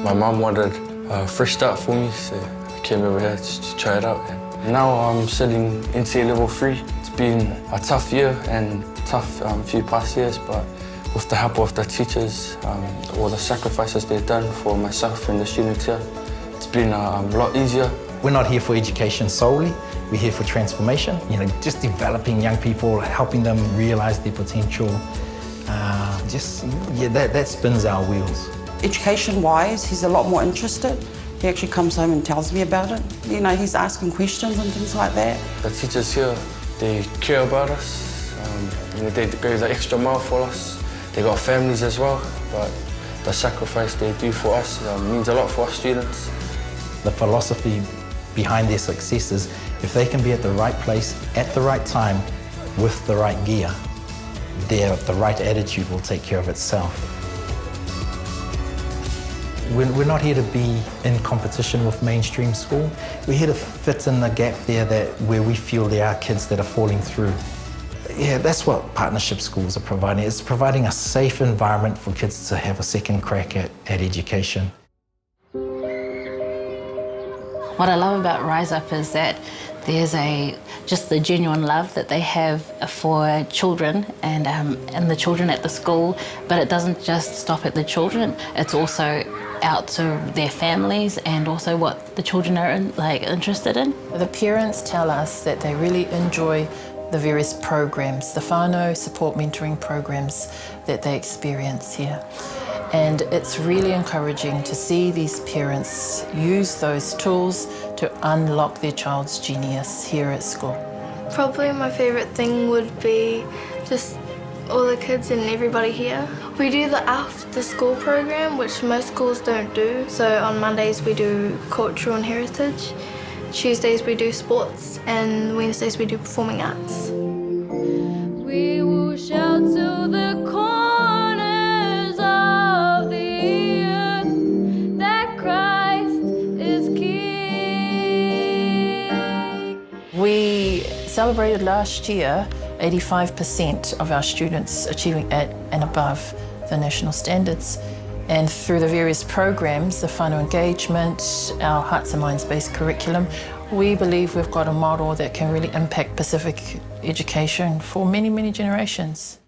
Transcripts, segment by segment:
My mum wanted a fresh start for me, so I came over here just to try it out. And now I'm studying NCA Level 3. It's been a tough year and tough few past years, but with the help of the teachers, all the sacrifices they've done for myself and the students here, it's been a lot easier. We're not here for education solely. We're here for transformation, just developing young people, helping them realize their potential. That spins our wheels. Education-wise, he's a lot more interested. He actually comes home and tells me about it. He's asking questions and things like that. The teachers here, they care about us. They go the extra mile for us. They got families as well, but the sacrifice they do for us means a lot for our students. The philosophy behind their success is if they can be at the right place at the right time with the right gear, the right attitude will take care of itself. We're not here to be in competition with mainstream school. We're here to fit in the gap there where we feel there are kids that are falling through. Yeah, that's what partnership schools are providing. It's providing a safe environment for kids to have a second crack at education. What I love about Rise Up is that there's just the genuine love that they have for children and the children at the school, but it doesn't just stop at the children. It's also out to their families and also what the children are interested in. The parents tell us that they really enjoy the various programs, the whānau support mentoring programs that they experience here. And it's really encouraging to see these parents use those tools to unlock their child's genius here at school. Probably my favourite thing would be just all the kids and everybody here. We do the after school program, which most schools don't do. So on Mondays we do cultural and heritage, Tuesdays we do sports, and Wednesdays we do performing arts. We will shout to the corners of the earth that Christ is King. We celebrated last year 85% of our students achieving at and above the national standards. And through the various programs, the whānau engagement, our Hearts and Minds-based curriculum, we believe we've got a model that can really impact Pacific education for many, many generations.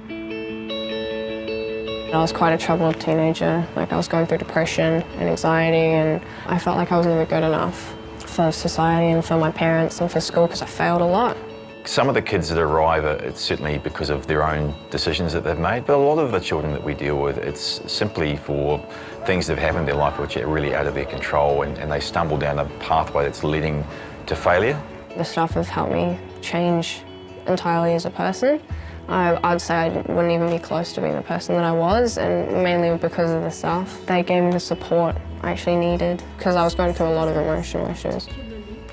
I was quite a troubled teenager. I was going through depression and anxiety, and I felt like I was never good enough for society and for my parents and for school because I failed a lot. Some of the kids that arrive, it's certainly because of their own decisions that they've made, but a lot of the children that we deal with, it's simply for things that have happened in their life which are really out of their control, and they stumble down a pathway that's leading to failure. The stuff has helped me change entirely as a person. I'd say I wouldn't even be close to being the person that I was, and mainly because of the stuff. They gave me the support I actually needed because I was going through a lot of emotional issues.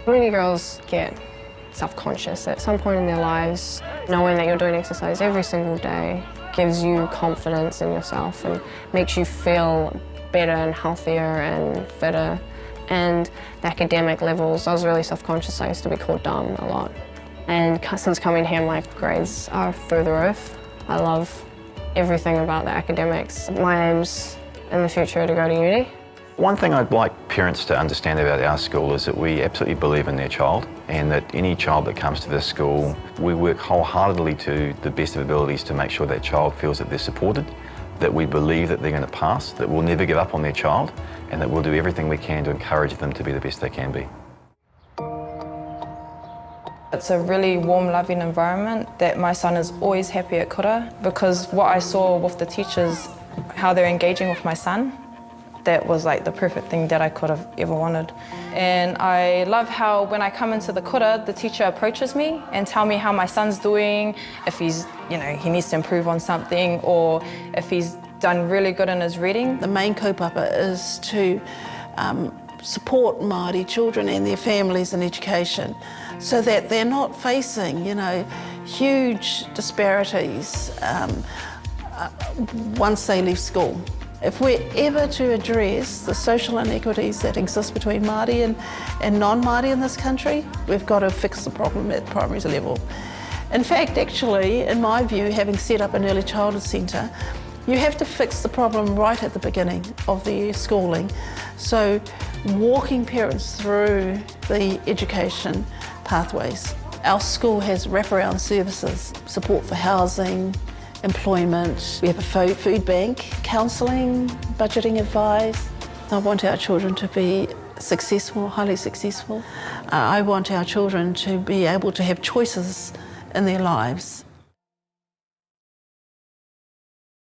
Many girls get self-conscious at some point in their lives. Knowing that you're doing exercise every single day gives you confidence in yourself and makes you feel better and healthier and fitter. And the academic levels, I was really self-conscious. I used to be called dumb a lot. And since coming here, my grades are through the roof. I love everything about the academics. My aim's in the future are to go to uni. One thing I'd like parents to understand about our school is that we absolutely believe in their child, and that any child that comes to this school, we work wholeheartedly to the best of abilities to make sure that child feels that they're supported, that we believe that they're going to pass, that we'll never give up on their child, and that we'll do everything we can to encourage them to be the best they can be. It's a really warm, loving environment that my son is always happy at kura, because what I saw with the teachers, how they're engaging with my son, that was like the perfect thing that I could have ever wanted. And I love how when I come into the kura, the teacher approaches me and tell me how my son's doing, if he's, he needs to improve on something, or if he's done really good in his reading. The main kaupapa is to support Māori children and their families in education so that they're not facing, huge disparities once they leave school. If we're ever to address the social inequities that exist between Māori and non-Māori in this country, we've got to fix the problem at primary level. In fact, actually, in my view, having set up an early childhood centre, You have to fix the problem right at the beginning of their schooling. So walking parents through the education pathways. Our school has wraparound services, support for housing, employment. We have a food bank, counselling, budgeting advice. I want our children to be successful, highly successful. I want our children to be able to have choices in their lives.